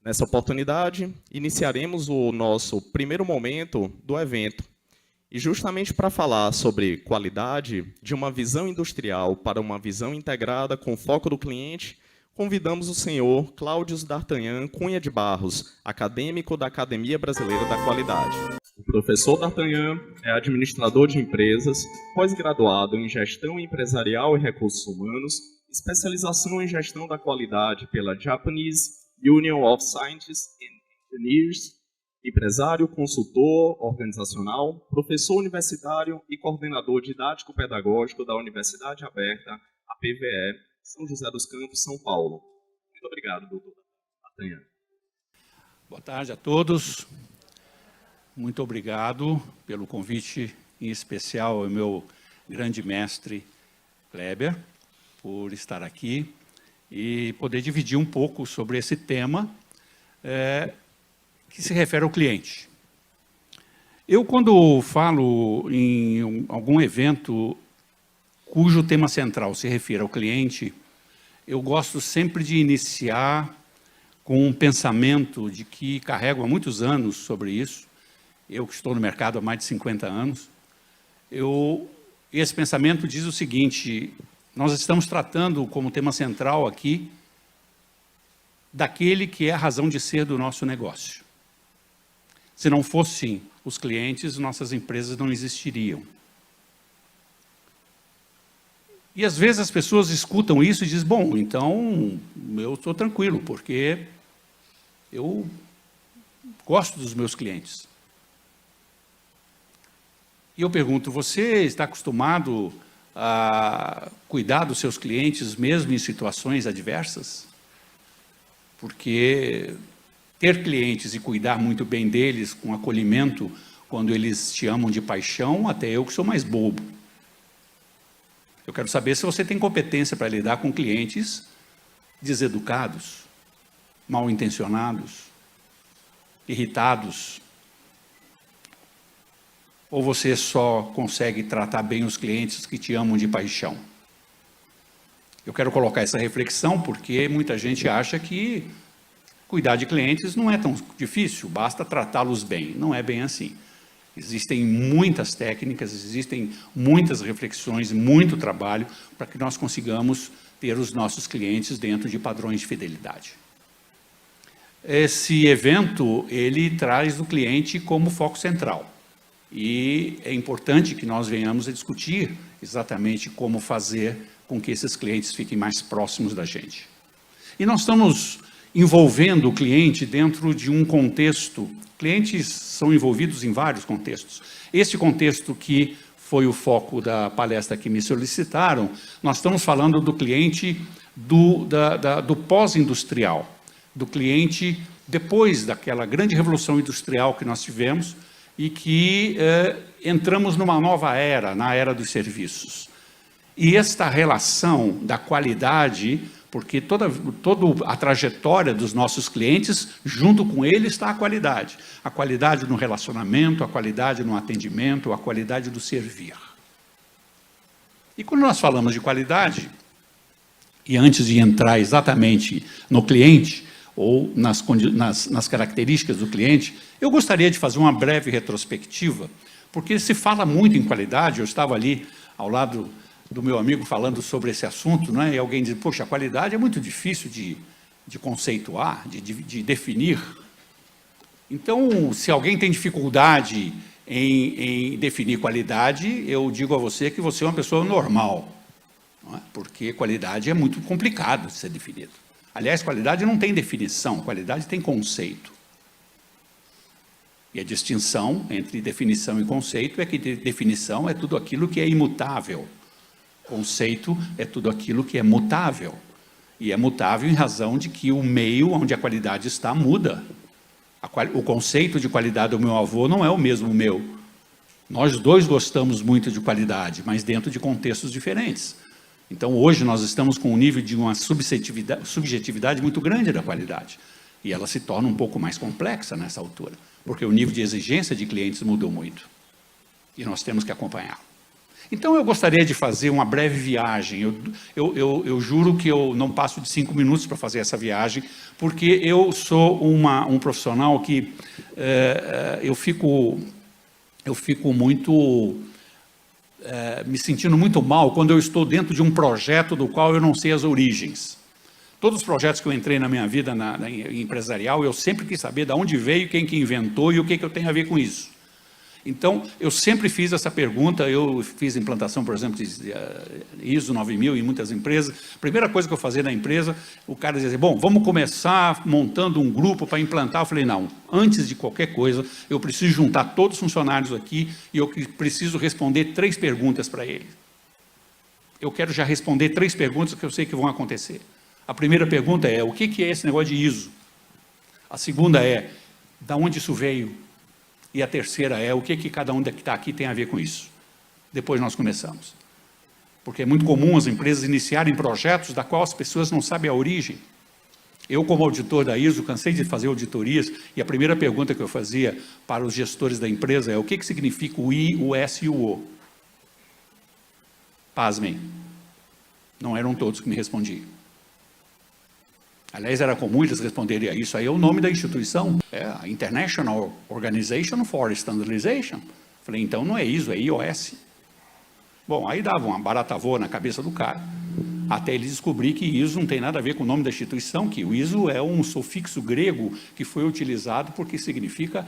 Nessa oportunidade, iniciaremos o nosso primeiro momento do evento. E justamente para falar sobre qualidade, de uma visão industrial para uma visão integrada com foco do cliente, convidamos o senhor Cláudio D'Artagnan Cunha de Barros, acadêmico da Academia Brasileira da Qualidade. O professor D'Artagnan é administrador de empresas, pós-graduado em Gestão Empresarial e Recursos Humanos, especialização em Gestão da Qualidade pela Japanese Union of Scientists and Engineers, empresário, consultor organizacional, professor universitário e coordenador didático-pedagógico da Universidade Aberta, a PVE, São José dos Campos, São Paulo. Muito obrigado, doutor D'Artagnan. Boa tarde a todos. Muito obrigado pelo convite, em especial ao meu grande mestre Kleber, por estar aqui e poder dividir um pouco sobre esse tema que se refere ao cliente. Eu, quando falo em algum evento cujo tema central se refere ao cliente, eu gosto sempre de iniciar com um pensamento de que carrego há muitos anos sobre isso. Eu que estou no mercado há mais de 50 anos, esse pensamento diz o seguinte: nós estamos tratando como tema central aqui daquele que é a razão de ser do nosso negócio. Se não fossem os clientes, nossas empresas não existiriam. E às vezes as pessoas escutam isso e dizem, bom, então eu estou tranquilo, porque eu gosto dos meus clientes. E eu pergunto, você está acostumado a cuidar dos seus clientes mesmo em situações adversas? Porque ter clientes e cuidar muito bem deles com acolhimento, quando eles te amam de paixão, até eu que sou mais bobo. Eu quero saber se você tem competência para lidar com clientes deseducados, mal intencionados, irritados. Ou você só consegue tratar bem os clientes que te amam de paixão? Eu quero colocar essa reflexão porque muita gente acha que cuidar de clientes não é tão difícil, basta tratá-los bem. Não é bem assim. Existem muitas técnicas, existem muitas reflexões, muito trabalho para que nós consigamos ter os nossos clientes dentro de padrões de fidelidade. Esse evento, ele traz o cliente como foco central. E é importante que nós venhamos a discutir exatamente como fazer com que esses clientes fiquem mais próximos da gente. E nós estamos envolvendo o cliente dentro de um contexto. Clientes são envolvidos em vários contextos. Este contexto que foi o foco da palestra que me solicitaram, nós estamos falando do cliente do pós-industrial, do cliente depois daquela grande revolução industrial que nós tivemos, e que entramos numa nova era, na era dos serviços. E esta relação da qualidade, porque toda a trajetória dos nossos clientes, junto com ele está a qualidade. A qualidade no relacionamento, a qualidade no atendimento, a qualidade do servir. E quando nós falamos de qualidade, e antes de entrar exatamente no cliente, ou nas características do cliente, eu gostaria de fazer uma breve retrospectiva, porque se fala muito em qualidade. Eu estava ali ao lado do meu amigo falando sobre esse assunto, né? E alguém diz, poxa, a qualidade é muito difícil de conceituar, de definir. Então, se alguém tem dificuldade em definir qualidade, eu digo a você que você é uma pessoa normal, não é? Porque qualidade é muito complicado de ser definido. Aliás, qualidade não tem definição, qualidade tem conceito. E a distinção entre definição e conceito é que definição é tudo aquilo que é imutável. Conceito é tudo aquilo que é mutável. E é mutável em razão de que o meio onde a qualidade está muda. O conceito de qualidade do meu avô não é o mesmo meu. Nós dois gostamos muito de qualidade, mas dentro de contextos diferentes. Então, hoje, nós estamos com um nível de uma subjetividade muito grande da qualidade. E ela se torna um pouco mais complexa nessa altura, porque o nível de exigência de clientes mudou muito. E nós temos que acompanhar. Então, eu gostaria de fazer uma breve viagem. Eu juro que eu não passo de 5 minutos para fazer essa viagem, porque eu sou um profissional que eu fico muito me sentindo muito mal quando eu estou dentro de um projeto do qual eu não sei as origens. Todos os projetos que eu entrei na minha vida empresarial, eu sempre quis saber de onde veio, quem que inventou e o que eu tenho a ver com isso. Então, eu sempre fiz essa pergunta, eu fiz implantação, por exemplo, de ISO 9000 em muitas empresas. A primeira coisa que eu fazia na empresa, o cara dizia, bom, vamos começar montando um grupo para implantar. Eu falei, não, antes de qualquer coisa, eu preciso juntar todos os funcionários aqui e eu preciso responder 3 perguntas para eles. Eu quero já responder 3 perguntas que eu sei que vão acontecer. A primeira pergunta é, o que é esse negócio de ISO? A segunda é, de onde isso veio? E a terceira é, o que cada um que está aqui tem a ver com isso? Depois nós começamos. Porque é muito comum as empresas iniciarem projetos da qual as pessoas não sabem a origem. Eu, como auditor da ISO, cansei de fazer auditorias, e a primeira pergunta que eu fazia para os gestores da empresa é, o que significa o I, o S e o O? Pasmem. Não eram todos que me respondiam. Aliás, era comum eles responderem, isso aí é o nome da instituição, é a International Organization for Standardization. Falei, então não é ISO, é IOS. Bom, aí dava uma barata voa na cabeça do cara, até ele descobrir que ISO não tem nada a ver com o nome da instituição, que o ISO é um sufixo grego que foi utilizado porque significa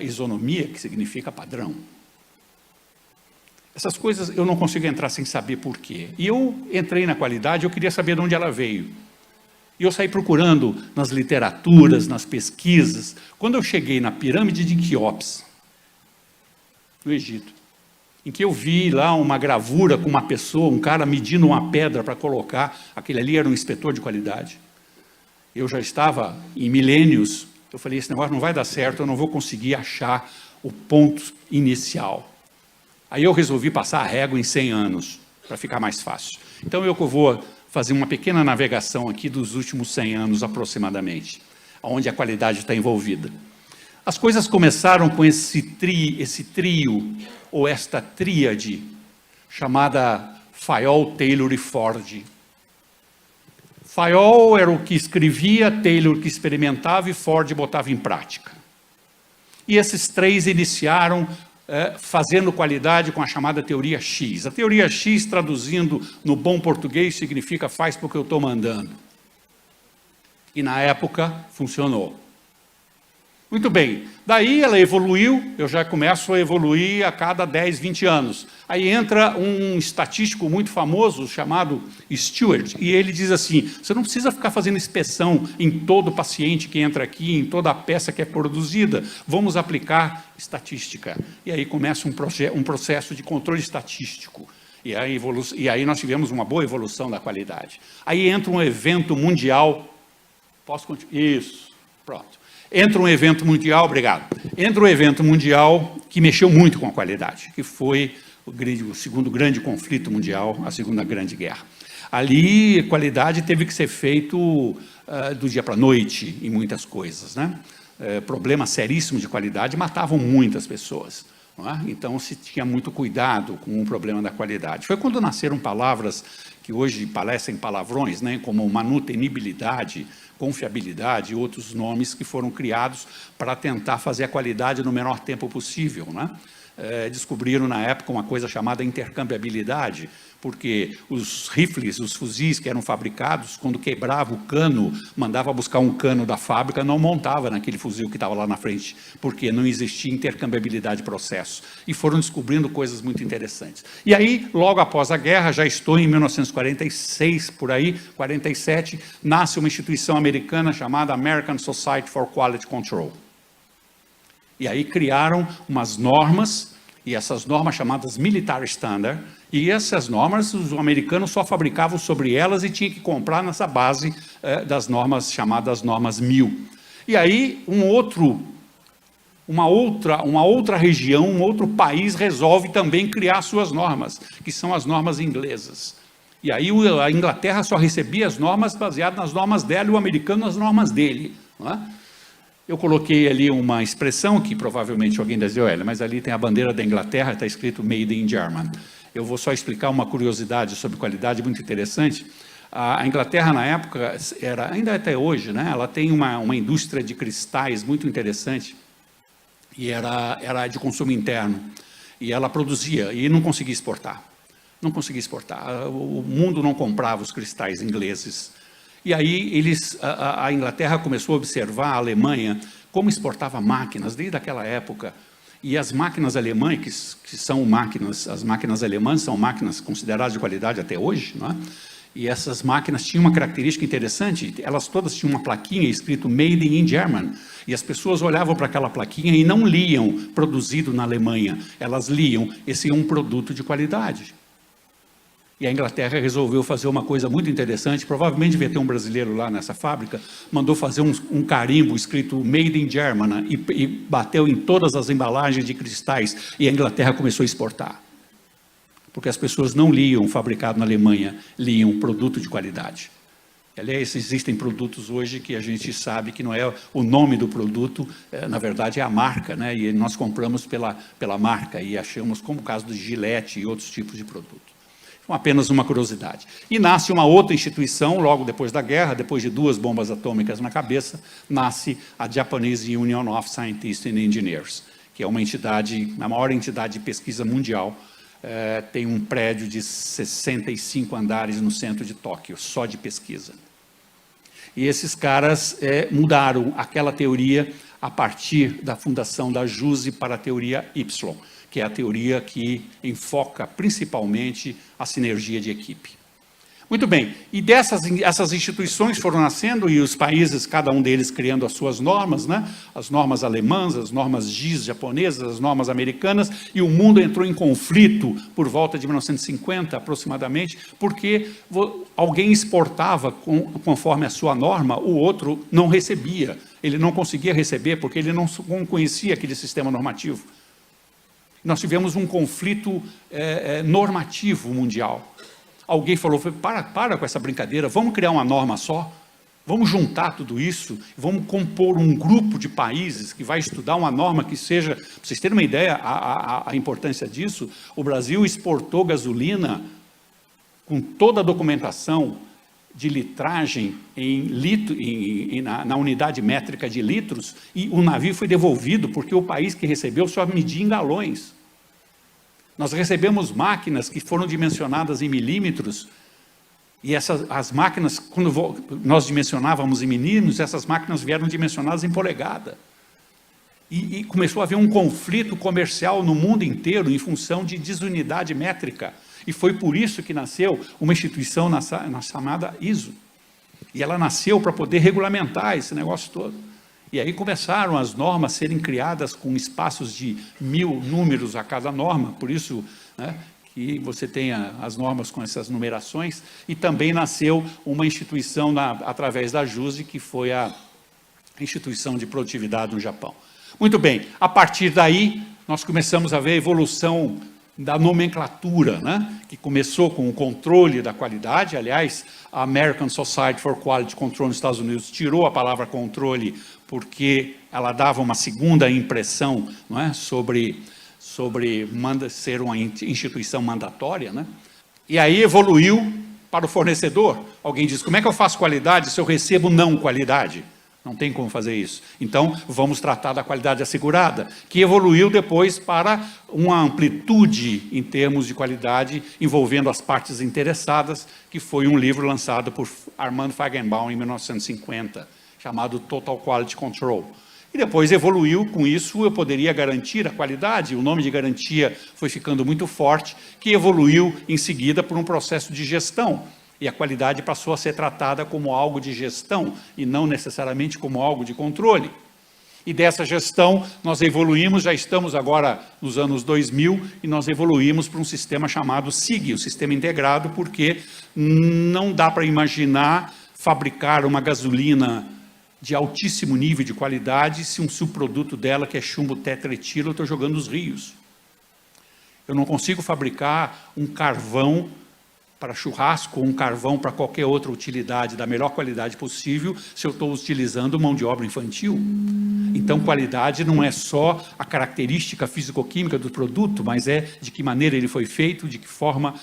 isonomia, que significa padrão. Essas coisas eu não consigo entrar sem saber por quê. E eu entrei na qualidade, eu queria saber de onde ela veio. E eu saí procurando nas literaturas, nas pesquisas. Quando eu cheguei na pirâmide de Quéops, no Egito, em que eu vi lá uma gravura com uma pessoa, um cara medindo uma pedra para colocar, aquele ali era um inspetor de qualidade. Eu já estava em milênios, eu falei, esse negócio não vai dar certo, eu não vou conseguir achar o ponto inicial. Aí eu resolvi passar a régua em 100 anos, para ficar mais fácil. Então eu vou fazer uma pequena navegação aqui dos últimos 100 anos aproximadamente, onde a qualidade está envolvida. As coisas começaram com esse trio, ou esta tríade, chamada Fayol, Taylor e Ford. Fayol era o que escrevia, Taylor que experimentava e Ford botava em prática. E esses 3 iniciaram fazendo qualidade com a chamada teoria X. A teoria X, traduzindo no bom português, significa faz porque eu estou mandando. E na época funcionou. Muito bem, daí ela evoluiu, eu já começo a evoluir a cada 10, 20 anos. Aí entra um estatístico muito famoso chamado Stewart, e ele diz assim, você não precisa ficar fazendo inspeção em todo paciente que entra aqui, em toda a peça que é produzida, vamos aplicar estatística. E aí começa um processo de controle estatístico. E aí nós tivemos uma boa evolução da qualidade. Aí entra um evento mundial, posso continuar? Isso, pronto. Entra um evento mundial, obrigado. Entra um evento mundial que mexeu muito com a qualidade, que foi o segundo grande conflito mundial, a Segunda Grande Guerra. Ali, a qualidade teve que ser feito do dia para a noite em muitas coisas, né? Problemas seríssimos de qualidade matavam muitas pessoas. Não é? Então, se tinha muito cuidado com o problema da qualidade. Foi quando nasceram palavras que hoje parecem palavrões, né? Como manutenibilidade, confiabilidade e outros nomes que foram criados para tentar fazer a qualidade no menor tempo possível, né? Descobriram na época uma coisa chamada intercambiabilidade, porque os rifles, os fuzis que eram fabricados, quando quebrava o cano, mandava buscar um cano da fábrica, não montava naquele fuzil que estava lá na frente, porque não existia intercambiabilidade de processo. E foram descobrindo coisas muito interessantes. E aí, logo após a guerra, já estou em 1946, por aí, 47, nasce uma instituição americana chamada American Society for Quality Control. E aí criaram umas normas, e essas normas chamadas Military Standard, e essas normas os americanos só fabricavam sobre elas e tinham que comprar nessa base das normas chamadas normas 1000. E aí uma outra região, um outro país resolve também criar suas normas, que são as normas inglesas. E aí a Inglaterra só recebia as normas baseadas nas normas dela e o americano nas normas dele, não é? Eu coloquei ali uma expressão que provavelmente alguém deve dizer, olha, mas ali tem a bandeira da Inglaterra, está escrito Made in German. Eu vou só explicar uma curiosidade sobre qualidade muito interessante. A Inglaterra, na época, ainda até hoje, né, ela tem uma indústria de cristais muito interessante, e era de consumo interno. E ela produzia e não conseguia exportar. Não conseguia exportar. O mundo não comprava os cristais ingleses. E aí a Inglaterra começou a observar a Alemanha como exportava máquinas desde aquela época. E as máquinas alemãs, que são máquinas, as máquinas alemãs são máquinas consideradas de qualidade até hoje, não é? E essas máquinas tinham uma característica interessante, elas todas tinham uma plaquinha escrito Made in Germany, e as pessoas olhavam para aquela plaquinha e não liam produzido na Alemanha, elas liam, esse é um produto de qualidade. E a Inglaterra resolveu fazer uma coisa muito interessante, provavelmente devia ter um brasileiro lá nessa fábrica, mandou fazer um carimbo escrito Made in Germany e bateu em todas as embalagens de cristais, e a Inglaterra começou a exportar. Porque as pessoas não liam fabricado na Alemanha, liam produto de qualidade. Aliás, existem produtos hoje que a gente sabe que não é o nome do produto, na verdade é a marca, né? E nós compramos pela marca e achamos, como o caso do Gillette e outros tipos de produto. Então, apenas uma curiosidade. E nasce uma outra instituição, logo depois da guerra, depois de 2 bombas atômicas na cabeça, nasce a Japanese Union of Scientists and Engineers, que é uma entidade, a maior entidade de pesquisa mundial. Tem um prédio de 65 andares no centro de Tóquio, só de pesquisa. E esses caras mudaram aquela teoria a partir da fundação da JUSE para a teoria Y, que é a teoria que enfoca principalmente a sinergia de equipe. Muito bem, e essas instituições foram nascendo e os países, cada um deles criando as suas normas, né? As normas alemãs, as normas GIS japonesas, as normas americanas, e o mundo entrou em conflito por volta de 1950 aproximadamente, porque alguém exportava conforme a sua norma, o outro não recebia, ele não conseguia receber porque ele não conhecia aquele sistema normativo. Nós tivemos um conflito normativo mundial. Alguém falou, para com essa brincadeira, vamos criar uma norma só, vamos juntar tudo isso, vamos compor um grupo de países que vai estudar uma norma que seja, para vocês terem uma ideia, a importância disso, o Brasil exportou gasolina com toda a documentação de litragem na unidade métrica de litros, e o navio foi devolvido porque o país que recebeu só media em galões. Nós recebemos máquinas que foram dimensionadas em milímetros, e as máquinas, quando nós dimensionávamos em milímetros, essas máquinas vieram dimensionadas em polegada. E começou a haver um conflito comercial no mundo inteiro em função de desunidade métrica. E foi por isso que nasceu uma instituição chamada ISO. E ela nasceu para poder regulamentar esse negócio todo. E aí começaram as normas a serem criadas com espaços de 1000 números a cada norma, por isso, né, que você tem as normas com essas numerações, e também nasceu uma instituição através da JUSE, que foi a instituição de produtividade no Japão. Muito bem, a partir daí, nós começamos a ver a evolução da nomenclatura, né, que começou com o controle da qualidade. Aliás, a American Society for Quality Control nos Estados Unidos tirou a palavra controle porque ela dava uma segunda impressão, não é, sobre ser uma instituição mandatória, né? E aí evoluiu para o fornecedor. Alguém diz, como é que eu faço qualidade se eu recebo não qualidade? Não tem como fazer isso. Então, vamos tratar da qualidade assegurada, que evoluiu depois para uma amplitude em termos de qualidade, envolvendo as partes interessadas, que foi um livro lançado por Armand Feigenbaum em 1950, chamado Total Quality Control. E depois evoluiu com isso, eu poderia garantir a qualidade, o nome de garantia foi ficando muito forte, que evoluiu em seguida por um processo de gestão. E a qualidade passou a ser tratada como algo de gestão e não necessariamente como algo de controle. E dessa gestão nós evoluímos, já estamos agora nos anos 2000, e nós evoluímos para um sistema chamado SIG, o Sistema Integrado, porque não dá para imaginar fabricar uma gasolina de altíssimo nível de qualidade se um subproduto dela, que é chumbo tetraetilo, eu estou jogando nos rios. Eu não consigo fabricar um carvão para churrasco ou um carvão para qualquer outra utilidade da melhor qualidade possível se eu estou utilizando mão de obra infantil? Então, qualidade não é só a característica físico-química do produto, mas é de que maneira ele foi feito, de que forma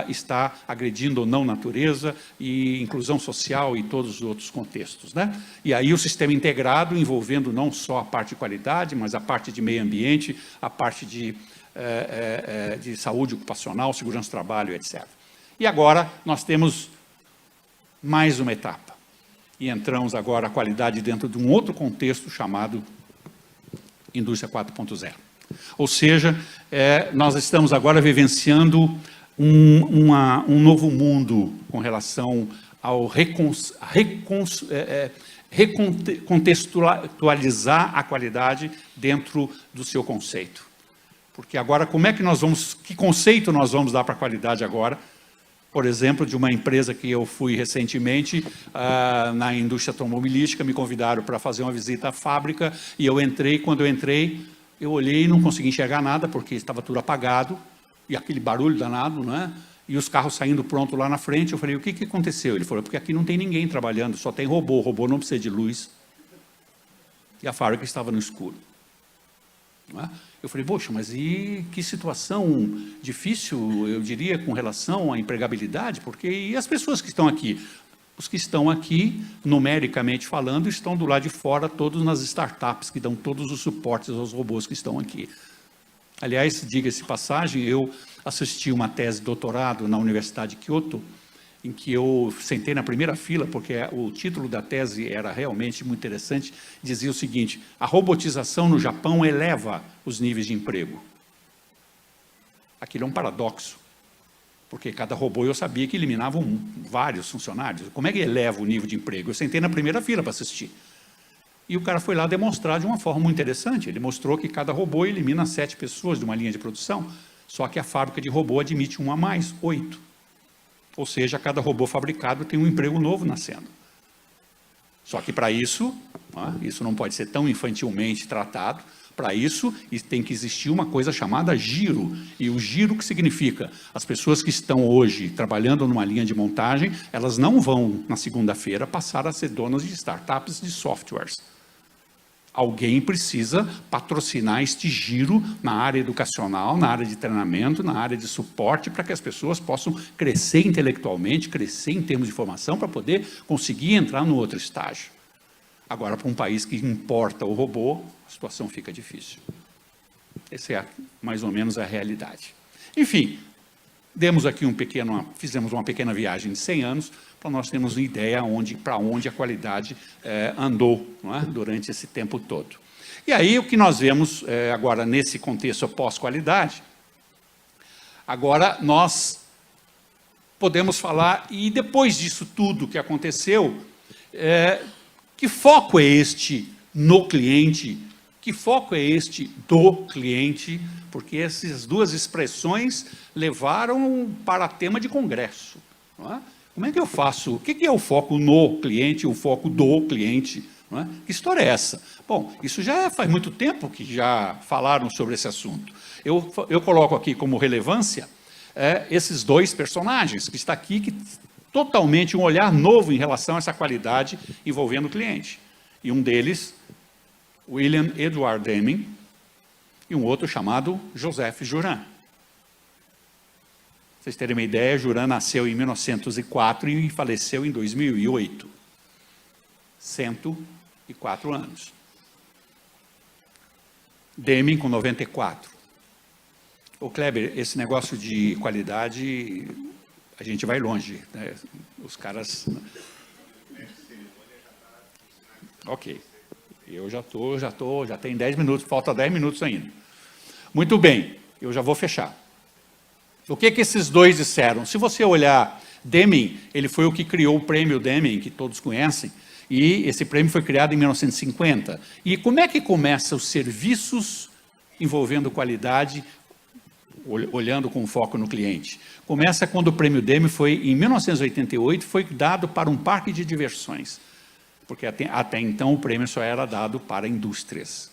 está agredindo ou não a natureza, e inclusão social e todos os outros contextos, né? E aí o sistema integrado, envolvendo não só a parte de qualidade, mas a parte de meio ambiente, a parte de saúde ocupacional, segurança do trabalho, etc. E agora nós temos mais uma etapa. E entramos agora a qualidade dentro de um outro contexto chamado Indústria 4.0. Ou seja, nós estamos agora vivenciando um novo mundo com relação ao recontextualizar a qualidade dentro do seu conceito. Porque agora, como é que nós vamos, que conceito nós vamos dar para a qualidade agora? Por exemplo, de uma empresa que eu fui recentemente, na indústria automobilística, me convidaram para fazer uma visita à fábrica, e eu entrei, quando eu entrei, eu olhei e não consegui enxergar nada, porque estava tudo apagado, e aquele barulho danado, né? E os carros saindo pronto lá na frente. Eu falei, o que aconteceu? Ele falou, porque aqui não tem ninguém trabalhando, só tem robô, robô não precisa de luz. E a fábrica estava no escuro. Não é? Eu falei, poxa, mas e que situação difícil, eu diria, com relação à empregabilidade, porque e as pessoas que estão aqui? Os que estão aqui, numericamente falando, estão do lado de fora, todos nas startups, que dão todos os suportes aos robôs que estão aqui. Aliás, diga-se passagem, eu assisti uma tese de doutorado na Universidade de Kyoto, em que eu sentei na primeira fila, porque o título da tese era realmente muito interessante, dizia o seguinte: a robotização no Japão eleva os níveis de emprego. Aquilo é um paradoxo, porque cada robô eu sabia que eliminava vários funcionários. Como é que eleva o nível de emprego? Eu sentei na primeira fila para assistir. E o cara foi lá demonstrar de uma forma muito interessante. Ele mostrou que cada robô elimina 7 pessoas de uma linha de produção, só que a fábrica de robô admite 1 a mais, 8. Ou seja, cada robô fabricado tem um emprego novo nascendo. Só que para isso, isso não pode ser tão infantilmente tratado, para isso tem que existir uma coisa chamada giro. E o giro, que significa? As pessoas que estão hoje trabalhando numa linha de montagem, elas não vão, na segunda-feira, passar a ser donas de startups de softwares. Alguém precisa patrocinar este giro na área educacional, na área de treinamento, na área de suporte, para que as pessoas possam crescer intelectualmente, crescer em termos de formação, para poder conseguir entrar no outro estágio. Agora, para um país que importa o robô, a situação fica difícil. Essa é mais ou menos a realidade. Enfim, fizemos uma pequena viagem de 100 anos, para nós termos uma ideia para onde a qualidade andou, não é? Durante esse tempo todo. E aí o que nós vemos agora nesse contexto pós-qualidade, agora nós podemos falar, e depois disso tudo que aconteceu, que foco é este no cliente? Que foco é este do cliente? Porque essas duas expressões levaram para tema de congresso. Não é? Como é que eu faço? O que é o foco no cliente e o foco do cliente? Não é? Que história é essa? Bom, isso já faz muito tempo que já falaram sobre esse assunto. Eu coloco aqui como relevância esses dois personagens, que está aqui, que totalmente um olhar novo em relação a essa qualidade envolvendo o cliente. E um deles, William Edward Deming, e um outro chamado Joseph Juran. Para vocês terem uma ideia, Juran nasceu em 1904 e faleceu em 2008. 104 anos. Deming com 94. Ô Kleber, esse negócio de qualidade, a gente vai longe, né? Os caras... Ok. Eu já tenho 10 minutos, falta 10 minutos ainda. Muito bem, eu já vou fechar. O que esses dois disseram? Se você olhar Deming, ele foi o que criou o prêmio Deming, que todos conhecem, e esse prêmio foi criado em 1950. E como é que começa os serviços envolvendo qualidade, olhando com foco no cliente? Começa quando o prêmio Deming foi, em 1988, foi dado para um parque de diversões, porque até então o prêmio só era dado para indústrias.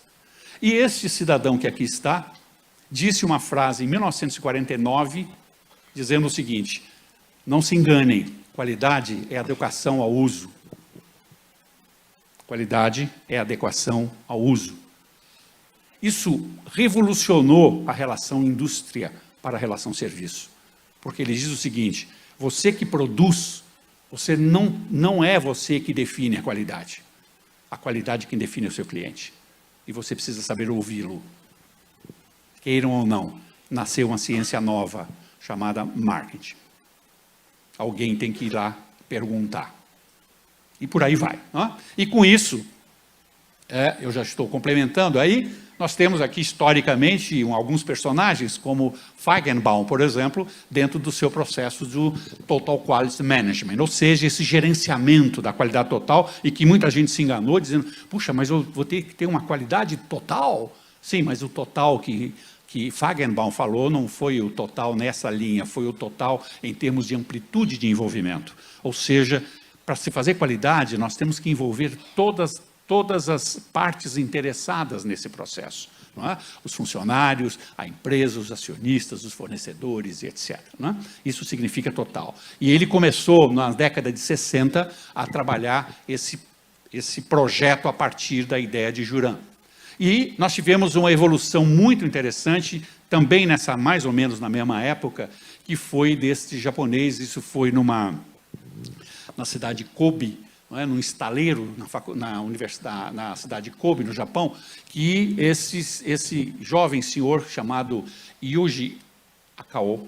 E este cidadão que aqui está, disse uma frase em 1949, dizendo o seguinte: Não se enganem, qualidade é adequação ao uso. Qualidade é adequação ao uso. Isso revolucionou a relação indústria para a relação serviço. Porque ele diz o seguinte, você que produz, você não é você que define a qualidade. A qualidade é quem define é o seu cliente. E você precisa saber ouvi-lo. Queiram ou não, nasceu uma ciência nova chamada marketing. Alguém tem que ir lá perguntar. E por aí vai. Não? E com isso, eu já estou complementando aí, nós temos aqui historicamente alguns personagens, como Feigenbaum, por exemplo, dentro do seu processo do Total Quality Management, ou seja, esse gerenciamento da qualidade total, e que muita gente se enganou, dizendo, puxa, mas eu vou ter que ter uma qualidade total? Sim, mas o total que Feigenbaum falou não foi o total nessa linha, foi o total em termos de amplitude de envolvimento. Ou seja, para se fazer qualidade, nós temos que envolver todas as partes interessadas nesse processo. Não é? Os funcionários, a empresa, os acionistas, os fornecedores, etc. Não é? Isso significa total. E ele começou, na década de 60, a trabalhar esse projeto a partir da ideia de Juran. E nós tivemos uma evolução muito interessante, também mais ou menos na mesma época, que foi deste japonês, isso foi na cidade de Kobe, não é? Num estaleiro na cidade de Kobe, no Japão, que esse jovem senhor chamado Yuji Akao,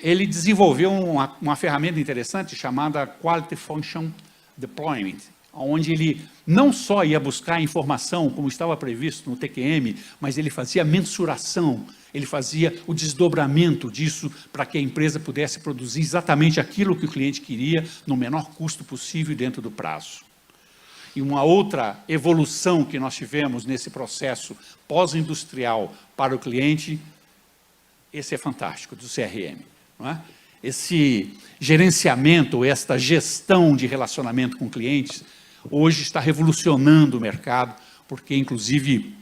ele desenvolveu uma ferramenta interessante chamada Quality Function Deployment, onde ele não só ia buscar informação, como estava previsto no TQM, mas ele fazia mensuração, ele fazia o desdobramento disso para que a empresa pudesse produzir exatamente aquilo que o cliente queria, no menor custo possível dentro do prazo. E uma outra evolução que nós tivemos nesse processo pós-industrial para o cliente, esse é fantástico, do CRM. Não é? Esse gerenciamento, esta gestão de relacionamento com clientes, hoje está revolucionando o mercado, porque, inclusive,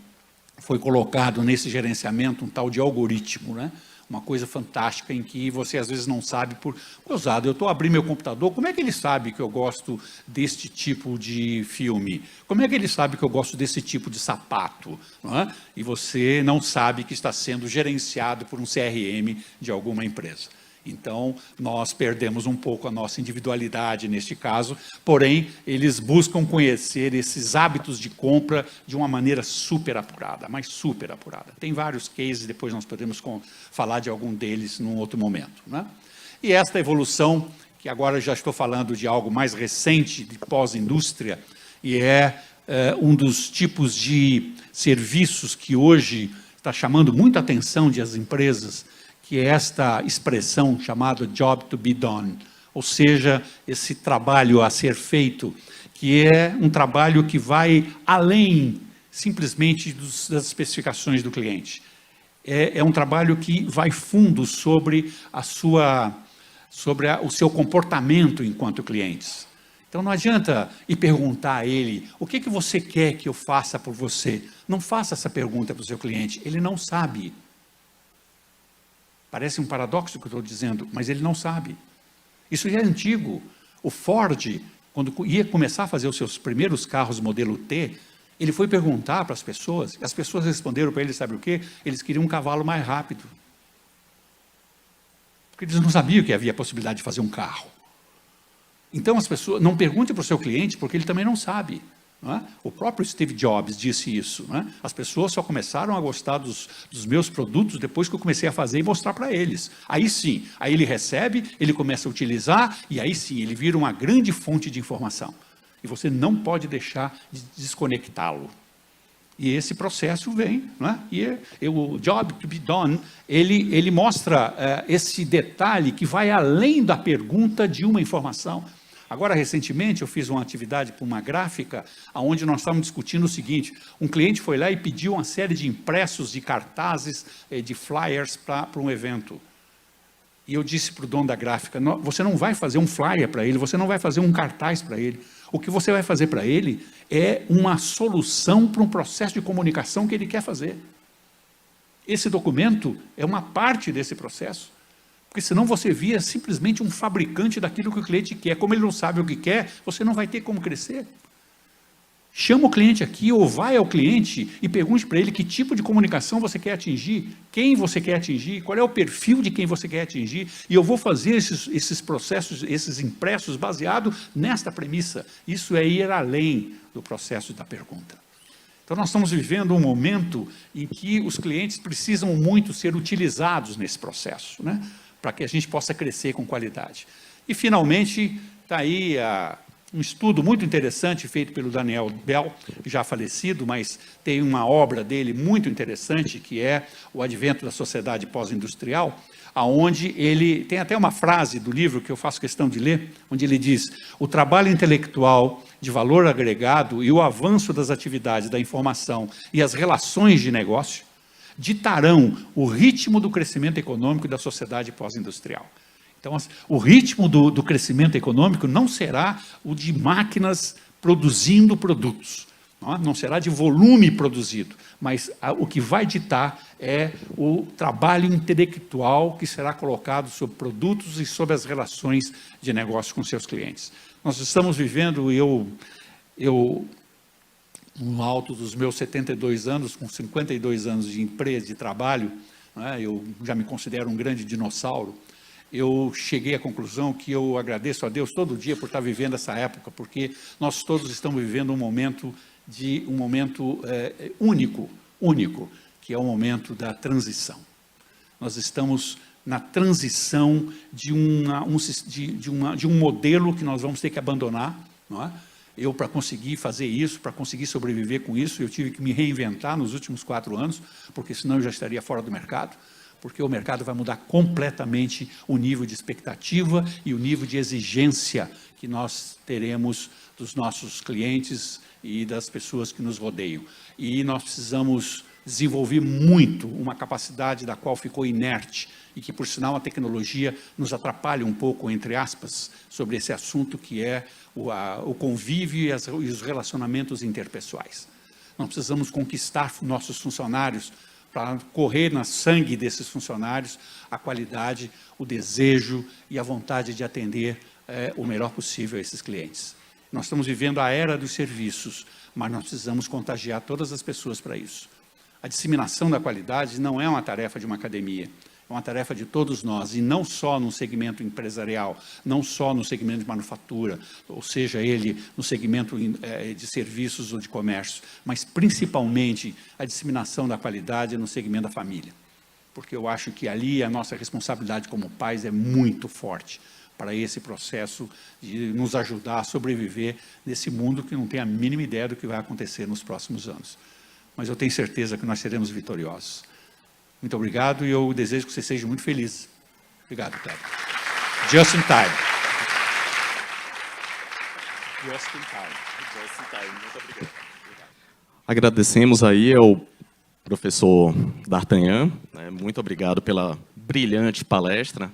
foi colocado nesse gerenciamento um tal de algoritmo, né? Uma coisa fantástica em que você, às vezes, não sabe por... Usado, eu estou abrindo meu computador, como é que ele sabe que eu gosto deste tipo de filme? Como é que ele sabe que eu gosto desse tipo de sapato? Não é? E você não sabe que está sendo gerenciado por um CRM de alguma empresa. Então, nós perdemos um pouco a nossa individualidade neste caso, porém, eles buscam conhecer esses hábitos de compra de uma maneira super apurada, mas super apurada. Tem vários cases, depois nós podemos falar de algum deles num outro momento. Né? E esta evolução, que agora já estou falando de algo mais recente, de pós-indústria, e um dos tipos de serviços que hoje está chamando muita atenção das empresas, que é esta expressão chamada job to be done, ou seja, esse trabalho a ser feito, que é um trabalho que vai além simplesmente das especificações do cliente. É um trabalho que vai fundo sobre o seu comportamento enquanto clientes. Então não adianta ir perguntar a ele, o que você quer que eu faça por você? Não faça essa pergunta para o seu cliente, ele não sabe. Parece um paradoxo que eu estou dizendo, mas ele não sabe. Isso já é antigo. O Ford, quando ia começar a fazer os seus primeiros carros modelo T, ele foi perguntar para as pessoas, e as pessoas responderam para ele, sabe o quê? Eles queriam um cavalo mais rápido. Porque eles não sabiam que havia a possibilidade de fazer um carro. Então, as pessoas, não pergunte para o seu cliente, porque ele também não sabe. Não é? O próprio Steve Jobs disse isso. Não é? As pessoas só começaram a gostar dos meus produtos depois que eu comecei a fazer e mostrar para eles. Aí sim, aí ele recebe, ele começa a utilizar, e aí sim, ele vira uma grande fonte de informação. E você não pode deixar de desconectá-lo. E esse processo vem, não é? E o job to be done, ele mostra esse detalhe que vai além da pergunta de uma informação. Agora, recentemente, eu fiz uma atividade para uma gráfica, onde nós estávamos discutindo o seguinte, um cliente foi lá e pediu uma série de impressos, de cartazes, de flyers para um evento. E eu disse para o dono da gráfica, você não vai fazer um flyer para ele, você não vai fazer um cartaz para ele. O que você vai fazer para ele é uma solução para um processo de comunicação que ele quer fazer. Esse documento é uma parte desse processo. Porque senão você vira simplesmente um fabricante daquilo que o cliente quer. Como ele não sabe o que quer, você não vai ter como crescer. Chama o cliente aqui ou vai ao cliente e pergunte para ele que tipo de comunicação você quer atingir, quem você quer atingir, qual é o perfil de quem você quer atingir, e eu vou fazer esses processos, esses impressos baseado nesta premissa. Isso é ir além do processo da pergunta. Então nós estamos vivendo um momento em que os clientes precisam muito ser utilizados nesse processo, né? Para que a gente possa crescer com qualidade. E finalmente está aí um estudo muito interessante feito pelo Daniel Bell, já falecido, mas tem uma obra dele muito interessante, que é O Advento da Sociedade Pós-Industrial, aonde ele tem até uma frase do livro que eu faço questão de ler, onde ele diz: o trabalho intelectual de valor agregado e o avanço das atividades da informação e as relações de negócio ditarão o ritmo do crescimento econômico da sociedade pós-industrial. Então, o ritmo do crescimento econômico não será o de máquinas produzindo produtos, não será de volume produzido, mas o que vai ditar é o trabalho intelectual que será colocado sobre produtos e sobre as relações de negócio com seus clientes. Nós estamos vivendo, no alto dos meus 72 anos, com 52 anos de empresa, de trabalho, eu já me considero um grande dinossauro. Eu cheguei à conclusão que eu agradeço a Deus todo dia por estar vivendo essa época, porque nós todos estamos vivendo um momento único, que é o momento da transição. Nós estamos na transição de um modelo que nós vamos ter que abandonar, não é? Eu, para conseguir fazer isso, para conseguir sobreviver com isso, eu tive que me reinventar nos últimos 4 anos, porque senão eu já estaria fora do mercado, porque o mercado vai mudar completamente o nível de expectativa e o nível de exigência que nós teremos dos nossos clientes e das pessoas que nos rodeiam. E nós precisamos desenvolver muito uma capacidade da qual ficou inerte e que, por sinal, a tecnologia nos atrapalha um pouco, entre aspas, sobre esse assunto que é o convívio e os relacionamentos interpessoais. Nós precisamos conquistar nossos funcionários para correr no sangue desses funcionários a qualidade, o desejo e a vontade de atender o melhor possível a esses clientes. Nós estamos vivendo a era dos serviços, mas nós precisamos contagiar todas as pessoas para isso. A disseminação da qualidade não é uma tarefa de uma academia, é uma tarefa de todos nós, e não só no segmento empresarial, não só no segmento de manufatura, ou seja, ele no segmento de serviços ou de comércio, mas principalmente a disseminação da qualidade no segmento da família. Porque eu acho que ali a nossa responsabilidade como pais é muito forte para esse processo de nos ajudar a sobreviver nesse mundo que não tem a mínima ideia do que vai acontecer nos próximos anos. Mas eu tenho certeza que nós seremos vitoriosos. Muito obrigado e eu desejo que você seja muito feliz. Obrigado, Cleber. Just in time. Just in time. Just in time. Muito obrigado. Agradecemos aí ao professor D'Artagnan, né? Muito obrigado pela brilhante palestra.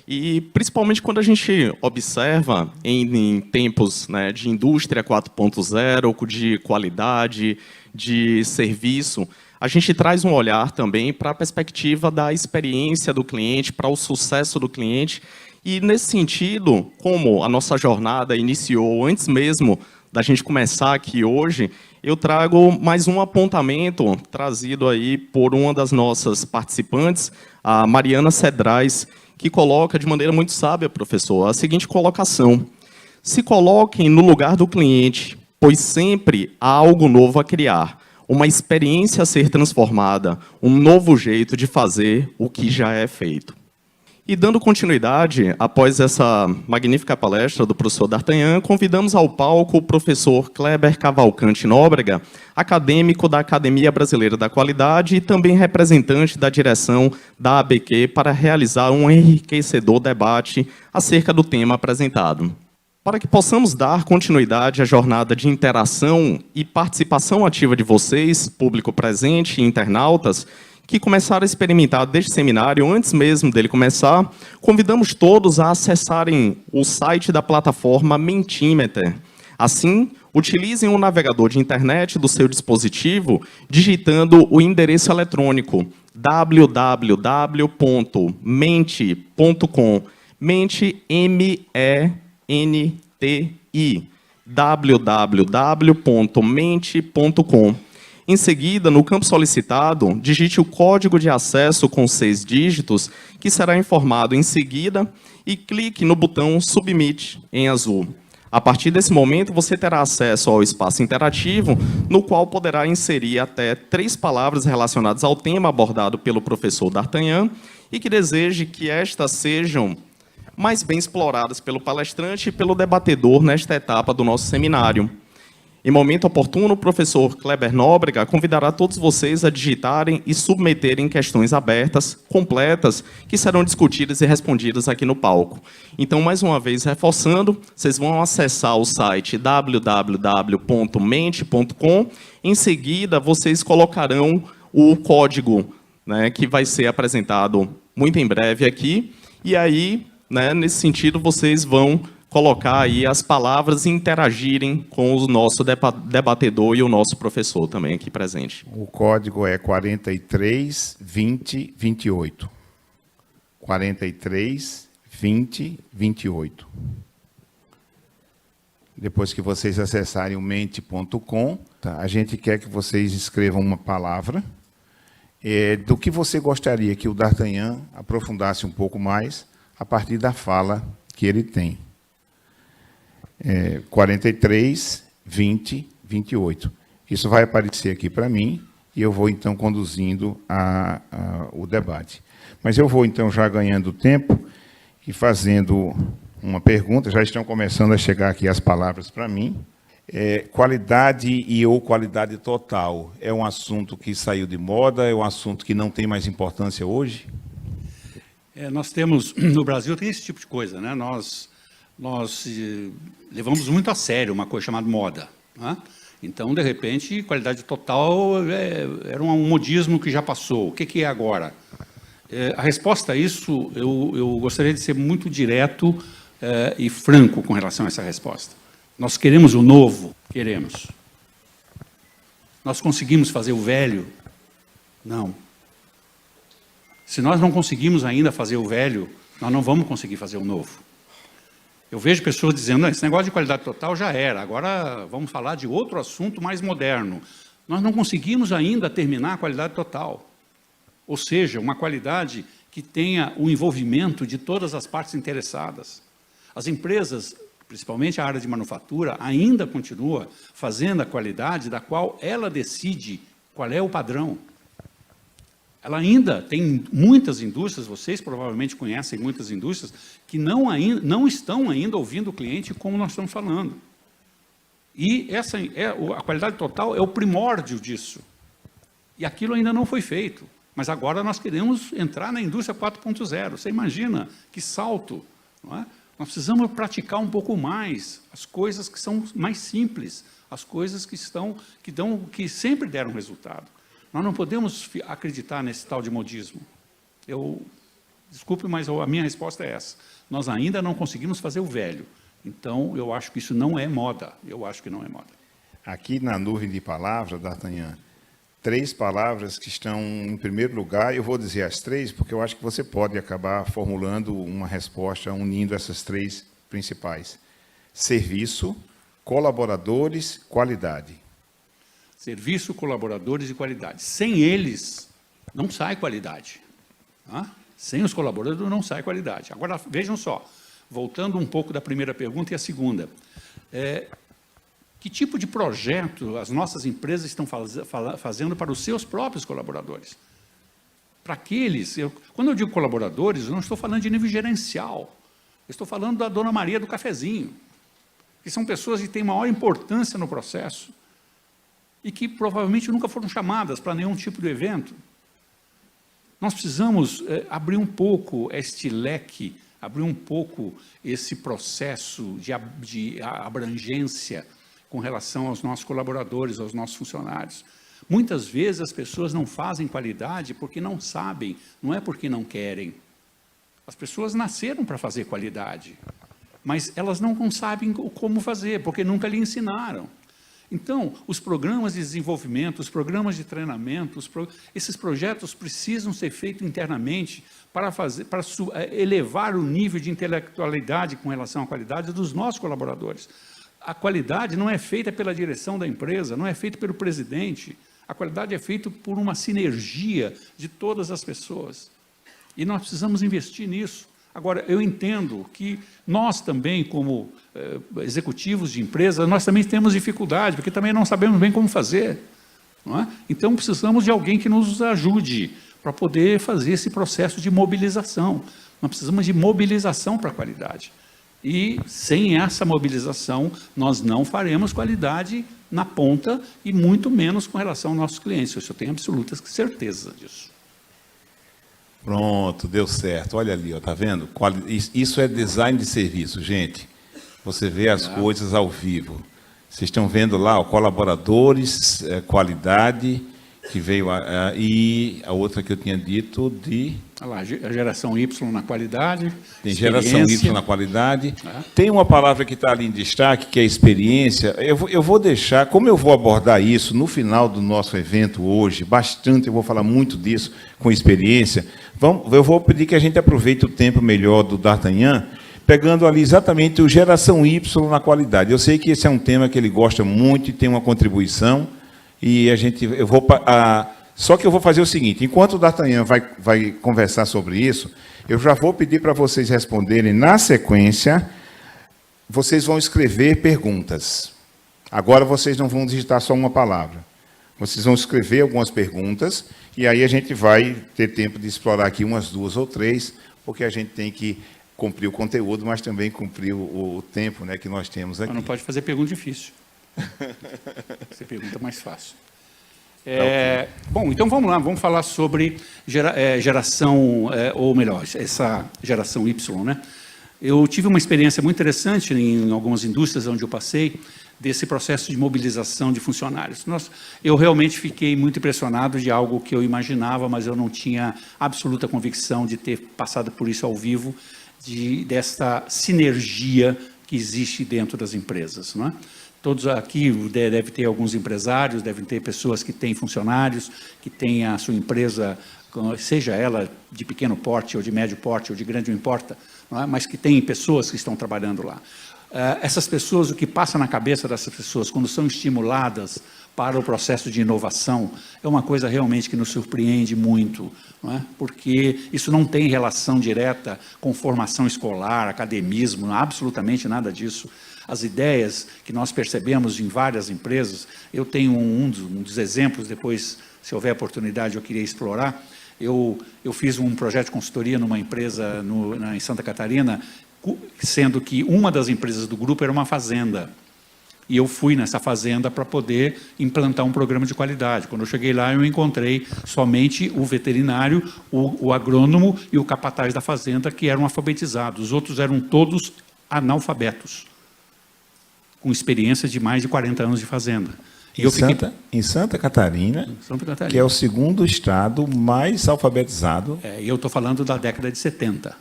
E, principalmente, quando a gente observa em tempos, né, de indústria 4.0, de qualidade, de serviço, a gente traz um olhar também para a perspectiva da experiência do cliente, para o sucesso do cliente. E, nesse sentido, como a nossa jornada iniciou antes mesmo da gente começar aqui hoje, eu trago mais um apontamento trazido aí por uma das nossas participantes, a Mariana Cedrais, que coloca de maneira muito sábia, professor, a seguinte colocação: se coloquem no lugar do cliente, pois sempre há algo novo a criar, uma experiência a ser transformada, um novo jeito de fazer o que já é feito. E dando continuidade, após essa magnífica palestra do professor D'Artagnan, convidamos ao palco o professor Kleber Cavalcante Nóbrega, acadêmico da Academia Brasileira da Qualidade e também representante da direção da ABQ, para realizar um enriquecedor debate acerca do tema apresentado. Para que possamos dar continuidade à jornada de interação e participação ativa de vocês, público presente e internautas, que começaram a experimentar deste seminário, antes mesmo dele começar, convidamos todos a acessarem o site da plataforma Mentimeter. Assim, utilizem o navegador de internet do seu dispositivo, digitando o endereço eletrônico www.menti.com, Mente, M-E-N-T-I, www.mente.com. Em seguida, no campo solicitado, digite o código de acesso com 6 dígitos, que será informado em seguida, e clique no botão Submit, em azul. A partir desse momento, você terá acesso ao espaço interativo, no qual poderá inserir até 3 palavras relacionadas ao tema abordado pelo professor D'Artagnan e que deseje que estas sejam mais bem exploradas pelo palestrante e pelo debatedor nesta etapa do nosso seminário. Em momento oportuno, o professor Kleber Nóbrega convidará todos vocês a digitarem e submeterem questões abertas, completas, que serão discutidas e respondidas aqui no palco. Então, mais uma vez, reforçando, vocês vão acessar o site www.mente.com. Em seguida, vocês colocarão o código, né, que vai ser apresentado muito em breve aqui. E aí, né, nesse sentido, vocês vão colocar aí as palavras e interagirem com o nosso debatedor e o nosso professor também aqui presente. O código é 432028. 432028. Depois que vocês acessarem o mente.com, tá, a gente quer que vocês escrevam uma palavra do que você gostaria que o D'Artagnan aprofundasse um pouco mais a partir da fala que ele tem. 43, 20, 28. Isso vai aparecer aqui para mim e eu vou, então, conduzindo o debate. Mas eu vou, então, já ganhando tempo e fazendo uma pergunta. Já estão começando a chegar aqui as palavras para mim. Qualidade ou qualidade total é um assunto que saiu de moda, é um assunto que não tem mais importância hoje? Nós temos, no Brasil, tem esse tipo de coisa, né? Nós levamos muito a sério uma coisa chamada moda, né? Então, de repente, qualidade total era um modismo que já passou. O que é agora? A resposta a isso, eu gostaria de ser muito direto e franco com relação a essa resposta. Nós queremos o novo? Queremos. Nós conseguimos fazer o velho? Não. Se nós não conseguimos ainda fazer o velho, nós não vamos conseguir fazer o novo. Eu vejo pessoas dizendo, esse negócio de qualidade total já era, agora vamos falar de outro assunto mais moderno. Nós não conseguimos ainda terminar a qualidade total. Ou seja, uma qualidade que tenha o envolvimento de todas as partes interessadas. As empresas, principalmente a área de manufatura, ainda continua fazendo a qualidade da qual ela decide qual é o padrão. Ela ainda tem muitas indústrias, vocês provavelmente conhecem muitas indústrias, que não estão ainda ouvindo o cliente como nós estamos falando. E a qualidade total é o primórdio disso. E aquilo ainda não foi feito. Mas agora nós queremos entrar na indústria 4.0. Você imagina que salto, não é? Nós precisamos praticar um pouco mais as coisas que são mais simples, as coisas que sempre deram resultado. Nós não podemos acreditar nesse tal de modismo. Desculpe, mas a minha resposta é essa. Nós ainda não conseguimos fazer o velho. Então, eu acho que isso não é moda. Eu acho que não é moda. Aqui na nuvem de palavras, D'Artagnan, 3 palavras que estão em primeiro lugar. Eu vou dizer as 3, porque eu acho que você pode acabar formulando uma resposta unindo essas 3 principais. Serviço, colaboradores, qualidade. Serviço, colaboradores e qualidade. Sem eles, não sai qualidade. Tá? Sem os colaboradores, não sai qualidade. Agora, vejam só, voltando um pouco da primeira pergunta e a segunda. Que tipo de projeto as nossas empresas estão fazendo para os seus próprios colaboradores? Para aqueles... Quando eu digo colaboradores, eu não estou falando de nível gerencial. Eu estou falando da Dona Maria do cafezinho, que são pessoas que têm maior importância no processo, e que provavelmente nunca foram chamadas para nenhum tipo de evento. Nós precisamos abrir um pouco este leque, abrir um pouco esse processo de abrangência com relação aos nossos colaboradores, aos nossos funcionários. Muitas vezes as pessoas não fazem qualidade porque não sabem, não é porque não querem. As pessoas nasceram para fazer qualidade, mas elas não sabem como fazer, porque nunca lhe ensinaram. Então, os programas de desenvolvimento, os programas de treinamento, esses projetos precisam ser feitos internamente para elevar o nível de intelectualidade com relação à qualidade dos nossos colaboradores. A qualidade não é feita pela direção da empresa, não é feita pelo presidente. A qualidade é feita por uma sinergia de todas as pessoas. E nós precisamos investir nisso. Agora, eu entendo que nós também, como executivos de empresa, nós também temos dificuldade, porque também não sabemos bem como fazer. Não é? Então, precisamos de alguém que nos ajude para poder fazer esse processo de mobilização. Nós precisamos de mobilização para a qualidade. E, sem essa mobilização, nós não faremos qualidade na ponta e muito menos com relação aos nossos clientes. Eu tenho absoluta certeza disso. Pronto, deu certo. Olha ali, tá vendo? Isso é design de serviço, gente. Você vê as coisas ao vivo. Vocês estão vendo lá, ó, colaboradores, qualidade, que veio e a outra que eu tinha dito de... Olha lá, a geração Y na qualidade. Tem geração Y na qualidade. Tem uma palavra que está ali em destaque, que é experiência. Eu vou deixar, como eu vou abordar isso no final do nosso evento hoje, bastante, eu vou falar muito disso com experiência, eu vou pedir que a gente aproveite o tempo melhor do D'Artagnan, pegando ali exatamente o geração Y na qualidade. Eu sei que esse é um tema que ele gosta muito e tem uma contribuição, e só que eu vou fazer o seguinte, enquanto o D'Artagnan vai conversar sobre isso, eu já vou pedir para vocês responderem na sequência, vocês vão escrever perguntas. Agora vocês não vão digitar só uma palavra. Vocês vão escrever algumas perguntas, e aí a gente vai ter tempo de explorar aqui umas 2 ou 3, porque a gente tem que cumprir o conteúdo, mas também cumprir o tempo, né, que nós temos aqui. Mas não pode fazer pergunta difícil. Você pergunta mais fácil. Bom, então vamos lá, vamos falar sobre geração, ou melhor, essa geração Y, né? Eu tive uma experiência muito interessante em algumas indústrias onde eu passei, desse processo de mobilização de funcionários. Eu realmente fiquei muito impressionado de algo que eu imaginava, mas eu não tinha absoluta convicção de ter passado por isso ao vivo, dessa sinergia que existe dentro das empresas, não é? Todos aqui devem ter alguns empresários, devem ter pessoas que têm funcionários, que têm a sua empresa, seja ela de pequeno porte, ou de médio porte, ou de grande, não importa, não é? Mas que têm pessoas que estão trabalhando lá. Essas pessoas, o que passa na cabeça dessas pessoas, quando são estimuladas para o processo de inovação, é uma coisa realmente que nos surpreende muito, não é? Porque isso não tem relação direta com formação escolar, academismo, absolutamente nada disso. As ideias que nós percebemos em várias empresas, eu tenho um dos exemplos, depois, se houver oportunidade, eu queria explorar. Eu fiz um projeto de consultoria numa empresa em Santa Catarina, sendo que uma das empresas do grupo era uma fazenda. E eu fui nessa fazenda para poder implantar um programa de qualidade. Quando eu cheguei lá, eu encontrei somente o veterinário, o agrônomo e o capataz da fazenda, que eram alfabetizados. Os outros eram todos analfabetos, com experiência de mais de 40 anos de fazenda. Em Santa Catarina, que é o segundo estado mais alfabetizado. E eu estou falando da década de 70.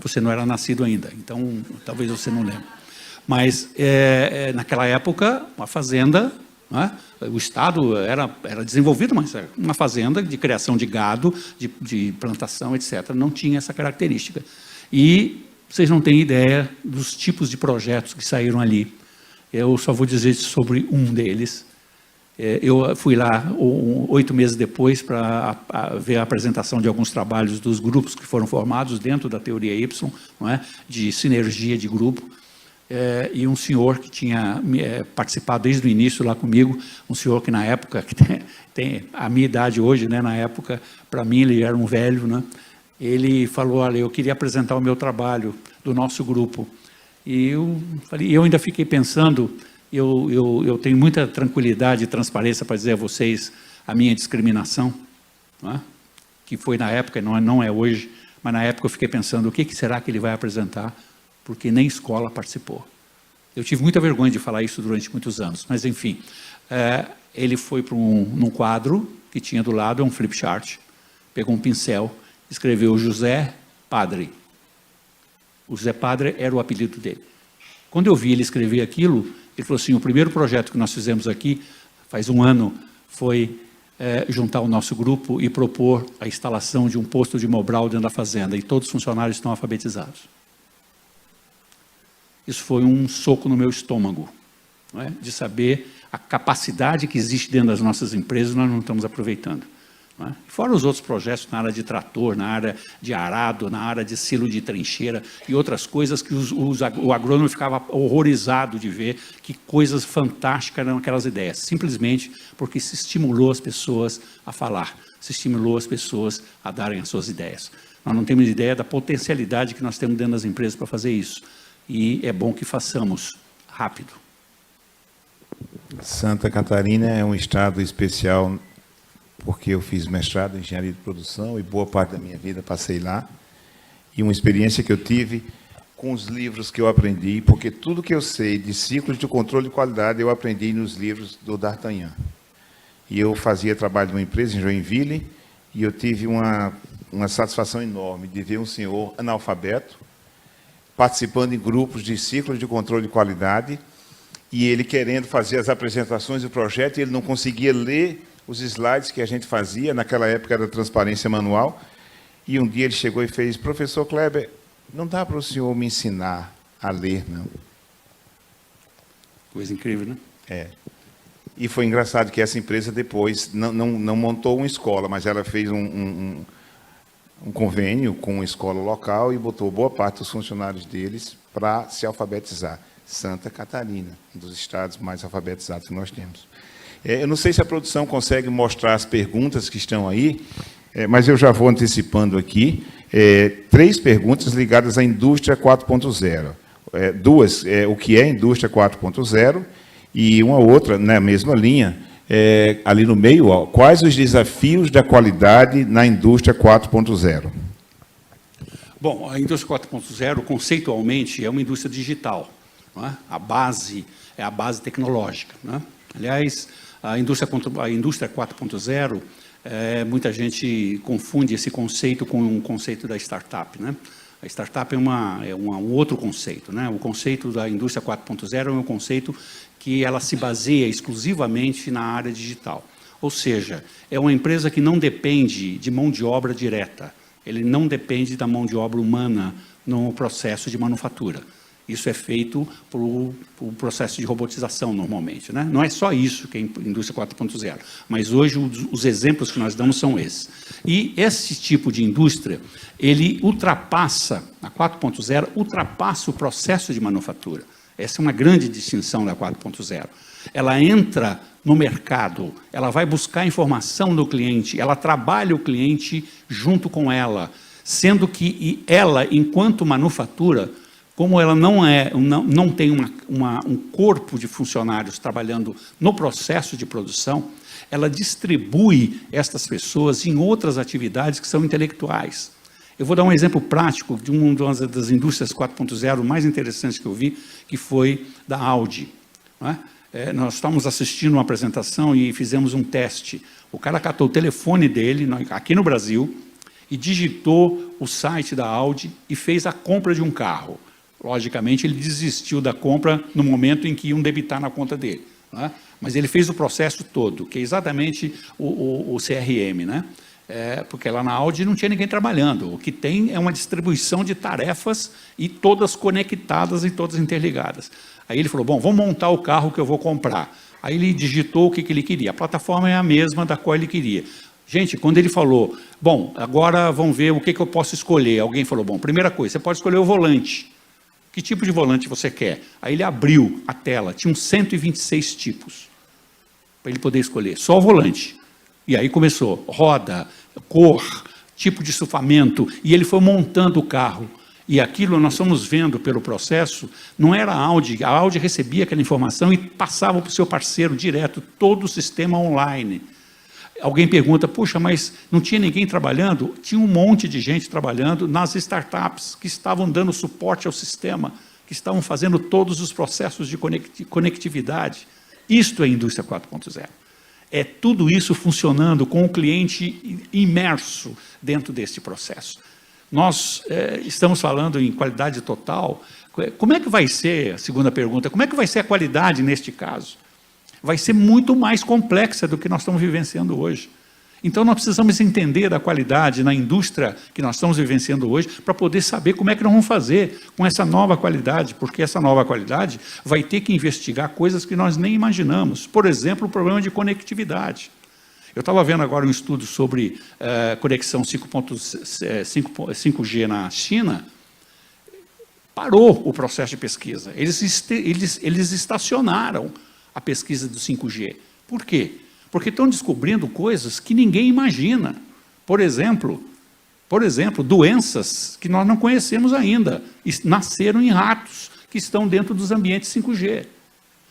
Você não era nascido ainda, então talvez você não lembre. Mas, naquela época, uma fazenda, né, o Estado era desenvolvido, mas uma fazenda de criação de gado, de plantação, etc., não tinha essa característica. E vocês não têm ideia dos tipos de projetos que saíram ali. Eu só vou dizer sobre um deles. Eu fui lá 8 meses depois para ver a apresentação de alguns trabalhos dos grupos que foram formados dentro da teoria Y, não é? De sinergia de grupo. E um senhor que tinha participado desde o início lá comigo, um senhor que na época, que tem a minha idade hoje, né, na época, para mim ele era um velho, né? Ele falou, olha, eu queria apresentar o meu trabalho do nosso grupo. E eu falei, eu ainda fiquei pensando, eu tenho muita tranquilidade e transparência para dizer a vocês a minha discriminação, não é? Que foi na época, não é hoje, mas na época eu fiquei pensando, o que será que ele vai apresentar? Porque nem escola participou. Eu tive muita vergonha de falar isso durante muitos anos, mas enfim, ele foi para num quadro que tinha do lado, um flip chart, pegou um pincel, escreveu José Padre. O José Padre era o apelido dele. Quando eu vi ele escrever aquilo, Ele falou assim, o primeiro projeto que nós fizemos aqui, faz um ano, foi juntar o nosso grupo e propor a instalação de um posto de Mobral dentro da fazenda, e todos os funcionários estão alfabetizados. Isso foi um soco no meu estômago, não é? De saber a capacidade que existe dentro das nossas empresas, nós não estamos aproveitando. Não é? Fora os outros projetos na área de trator, na área de arado, na área de silo de trincheira e outras coisas que o agrônomo ficava horrorizado de ver que coisas fantásticas eram aquelas ideias, simplesmente porque se estimulou as pessoas a falar, se estimulou as pessoas a darem as suas ideias. Nós não temos ideia da potencialidade que nós temos dentro das empresas para fazer isso, e é bom que façamos rápido. Santa Catarina é um estado especial, porque eu fiz mestrado em engenharia de produção e boa parte da minha vida passei lá. E uma experiência que eu tive com os livros que eu aprendi, porque tudo que eu sei de ciclos de controle de qualidade eu aprendi nos livros do D'Artagnan. E eu fazia trabalho numa empresa em Joinville e eu tive uma satisfação enorme de ver um senhor analfabeto participando em grupos de ciclos de controle de qualidade e ele querendo fazer as apresentações do projeto e ele não conseguia ler os slides que a gente fazia, naquela época era transparência manual, e um dia ele chegou e fez, professor Kleber, não dá para o senhor me ensinar a ler, não? Coisa incrível, né? É. E foi engraçado que essa empresa depois não montou uma escola, mas ela fez um convênio com uma escola local e botou boa parte dos funcionários deles para se alfabetizar. Santa Catarina, um dos estados mais alfabetizados que nós temos. Eu não sei se a produção consegue mostrar as perguntas que estão aí, mas eu já vou antecipando aqui. 3 perguntas ligadas à indústria 4.0. 2, o que é indústria 4.0, e uma outra, na mesma linha, ali no meio, ó, quais os desafios da qualidade na indústria 4.0? Bom, a indústria 4.0, conceitualmente, é uma indústria digital. Não é? A base é a base tecnológica. Não é? Aliás, a indústria 4.0, muita gente confunde esse conceito com um conceito da startup. Né? A startup é um outro conceito. Né? O conceito da indústria 4.0 é um conceito que ela se baseia exclusivamente na área digital. Ou seja, é uma empresa que não depende de mão de obra direta. Ele não depende da mão de obra humana no processo de manufatura. Isso é feito por processo de robotização, normalmente. Né? Não é só isso que é indústria 4.0, mas hoje os exemplos que nós damos são esses. E esse tipo de indústria, ele ultrapassa, a 4.0, ultrapassa o processo de manufatura. Essa é uma grande distinção da 4.0. Ela entra no mercado, ela vai buscar informação do cliente, ela trabalha o cliente junto com ela, sendo que ela, enquanto manufatura, como ela não tem um corpo de funcionários trabalhando no processo de produção, ela distribui estas pessoas em outras atividades que são intelectuais. Eu vou dar um exemplo prático de uma das indústrias 4.0 mais interessantes que eu vi, que foi da Audi. Não é? Nós estávamos assistindo uma apresentação e fizemos um teste. O cara catou o telefone dele, aqui no Brasil, e digitou o site da Audi e fez a compra de um carro. Logicamente, ele desistiu da compra no momento em que iam debitar na conta dele. Não é? Mas ele fez o processo todo, que é exatamente o CRM. Né? Porque lá na Audi não tinha ninguém trabalhando. O que tem é uma distribuição de tarefas e todas conectadas e todas interligadas. Aí ele falou, bom, vamos montar o carro que eu vou comprar. Aí ele digitou o que ele queria. A plataforma é a mesma da qual ele queria. Gente, quando ele falou, bom, agora vamos ver o que eu posso escolher. Alguém falou, bom, primeira coisa, você pode escolher o volante. Que tipo de volante você quer? Aí ele abriu a tela, tinha uns 126 tipos para ele poder escolher, só o volante. E aí começou, roda, cor, tipo de estufamento, e ele foi montando o carro. E aquilo nós fomos vendo pelo processo, não era a Audi recebia aquela informação e passava para o seu parceiro direto, todo o sistema online. Alguém pergunta, puxa, mas não tinha ninguém trabalhando? Tinha um monte de gente trabalhando nas startups que estavam dando suporte ao sistema, que estavam fazendo todos os processos de conectividade. Isto é a indústria 4.0. É tudo isso funcionando com o cliente imerso dentro deste processo. Nós estamos falando em qualidade total Como é que vai ser, a segunda pergunta, como é que vai ser a qualidade neste caso? Vai ser muito mais complexa do que nós estamos vivenciando hoje. Então, nós precisamos entender a qualidade na indústria que nós estamos vivenciando hoje para poder saber como é que nós vamos fazer com essa nova qualidade, porque essa nova qualidade vai ter que investigar coisas que nós nem imaginamos. Por exemplo, o problema de conectividade. Eu estava vendo agora um estudo sobre conexão 5G na China. Parou o processo de pesquisa. Eles estacionaram a pesquisa do 5G. Por quê? Porque estão descobrindo coisas que ninguém imagina. Por exemplo, doenças que nós não conhecemos ainda, nasceram em ratos que estão dentro dos ambientes 5G.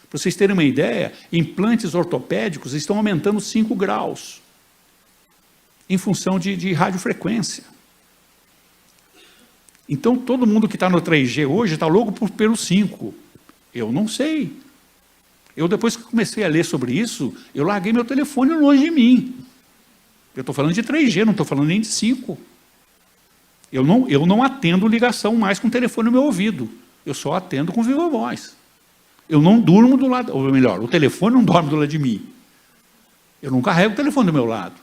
Para vocês terem uma ideia, implantes ortopédicos estão aumentando 5 graus, em função de radiofrequência. Então, todo mundo que está no 3G hoje está louco pelo 5. Eu não sei. Eu, depois que comecei a ler sobre isso, eu larguei meu telefone longe de mim. Eu estou falando de 3G, não estou falando nem de 5. Eu não atendo ligação mais com o telefone no meu ouvido. Eu só atendo com viva voz. Eu não durmo do lado, ou melhor, o telefone não dorme do lado de mim. Eu não carrego o telefone do meu lado.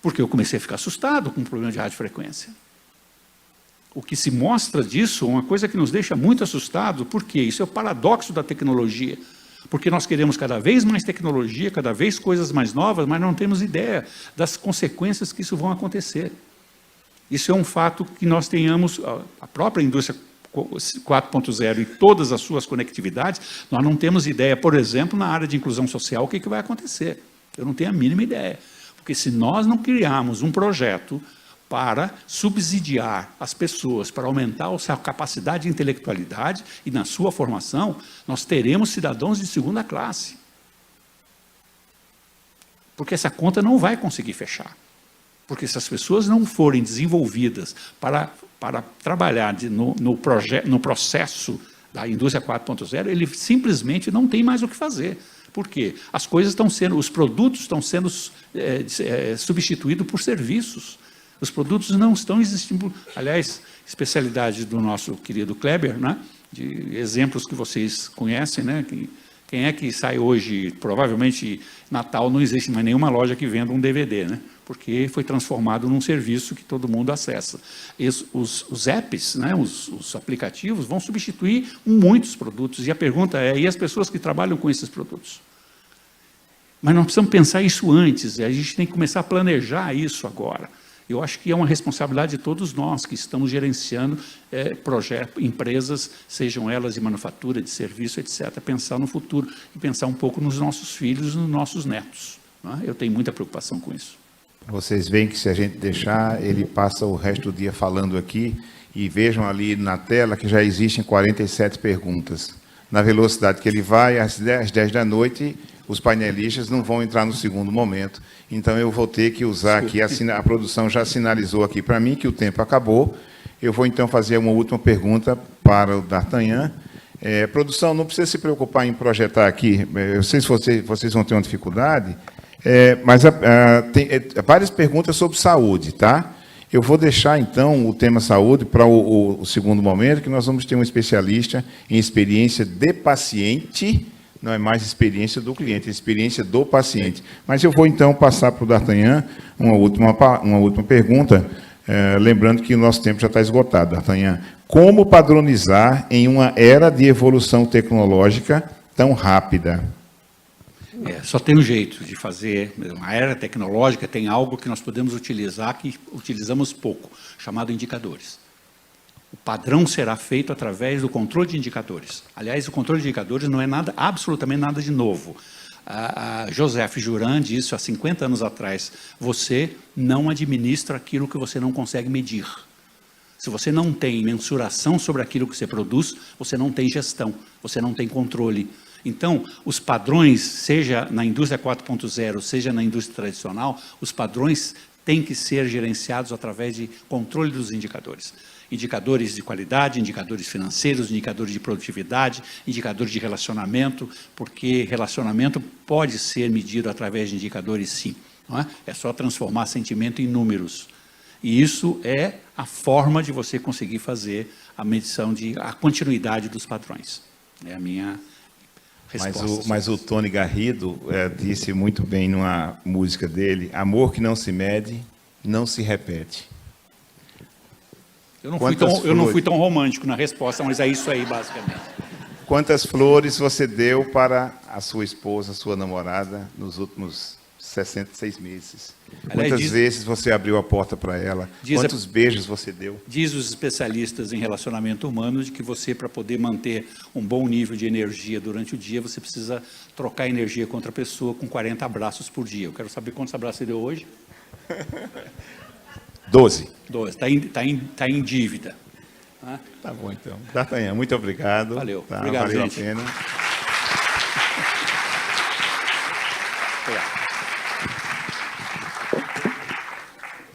Porque eu comecei a ficar assustado com o problema de radiofrequência. O que se mostra disso, uma coisa que nos deixa muito assustados, porque isso é o paradoxo da tecnologia. Porque nós queremos cada vez mais tecnologia, cada vez coisas mais novas, mas não temos ideia das consequências que isso vão acontecer. Isso é um fato que nós tenhamos, a própria indústria 4.0 e todas as suas conectividades, nós não temos ideia, por exemplo, na área de inclusão social, o que vai acontecer. Eu não tenho a mínima ideia. Porque se nós não criarmos um projeto para subsidiar as pessoas, para aumentar a sua capacidade de intelectualidade e na sua formação, nós teremos cidadãos de segunda classe. Porque essa conta não vai conseguir fechar. Porque se as pessoas não forem desenvolvidas para trabalhar no processo da indústria 4.0, ele simplesmente não tem mais o que fazer. Por quê? As coisas estão sendo, os produtos estão sendo substituídos por serviços. Os produtos não estão existindo. Aliás, especialidade do nosso querido Kleber, né? De exemplos que vocês conhecem, né? Quem é que sai hoje, provavelmente, Natal, não existe mais nenhuma loja que venda um DVD, né? Porque foi transformado num serviço que todo mundo acessa. Os apps, né? os aplicativos, vão substituir muitos produtos. E a pergunta é, e as pessoas que trabalham com esses produtos? Mas nós precisamos pensar isso antes, a gente tem que começar a planejar isso agora. Eu acho que é uma responsabilidade de todos nós que estamos gerenciando projetos, empresas, sejam elas de manufatura, de serviço, etc., pensar no futuro e pensar um pouco nos nossos filhos e nos nossos netos. Né? Eu tenho muita preocupação com isso. Vocês veem que se a gente deixar, ele passa o resto do dia falando aqui e vejam ali na tela que já existem 47 perguntas. Na velocidade que ele vai, às 10 da noite, os painelistas não vão entrar no segundo momento. Então, eu vou ter que usar aqui, a produção já sinalizou aqui para mim que o tempo acabou. Eu vou, então, fazer uma última pergunta para o D'Artagnan. Produção, não precisa se preocupar em projetar aqui, eu sei se vocês vão ter uma dificuldade, mas tem várias perguntas sobre saúde, tá? Eu vou deixar, então, o tema saúde para o segundo momento, que nós vamos ter um especialista em experiência de paciente, não é mais experiência do cliente, é experiência do paciente. Mas eu vou, então, passar para o D'Artagnan uma última pergunta, lembrando que o nosso tempo já está esgotado, D'Artagnan. Como padronizar em uma era de evolução tecnológica tão rápida? Só tem um jeito de fazer. Uma era tecnológica tem algo que nós podemos utilizar, que utilizamos pouco, chamado indicadores. O padrão será feito através do controle de indicadores. Aliás, o controle de indicadores não é nada, absolutamente nada de novo. A Joseph Juran disse há 50 anos atrás, você não administra aquilo que você não consegue medir. Se você não tem mensuração sobre aquilo que você produz, você não tem gestão, você não tem controle. Então, os padrões, seja na indústria 4.0, seja na indústria tradicional, os padrões têm que ser gerenciados através de controle dos indicadores. Indicadores de qualidade, indicadores financeiros, indicadores de produtividade, indicadores de relacionamento, porque relacionamento pode ser medido através de indicadores, sim. Não é? É só transformar sentimento em números. E isso é a forma de você conseguir fazer a medição a continuidade dos padrões. É a minha resposta. Mas o Tony Garrido disse muito bem numa música dele: amor que não se mede, não se repete. Eu não fui tão romântico na resposta, mas é isso aí, basicamente. Quantas flores você deu para a sua esposa, a sua namorada, nos últimos 66 meses? Quantas vezes você abriu a porta para ela? Quantos beijos você deu? Diz os especialistas em relacionamento humano de que você, para poder manter um bom nível de energia durante o dia, você precisa trocar energia com outra pessoa com 40 abraços por dia. Eu quero saber quantos abraços você deu hoje? 12. 12. Está em dívida. Tá bom, então. D'Artagnan, muito obrigado. Valeu. Tá, Obrigado, valeu gente. a pena.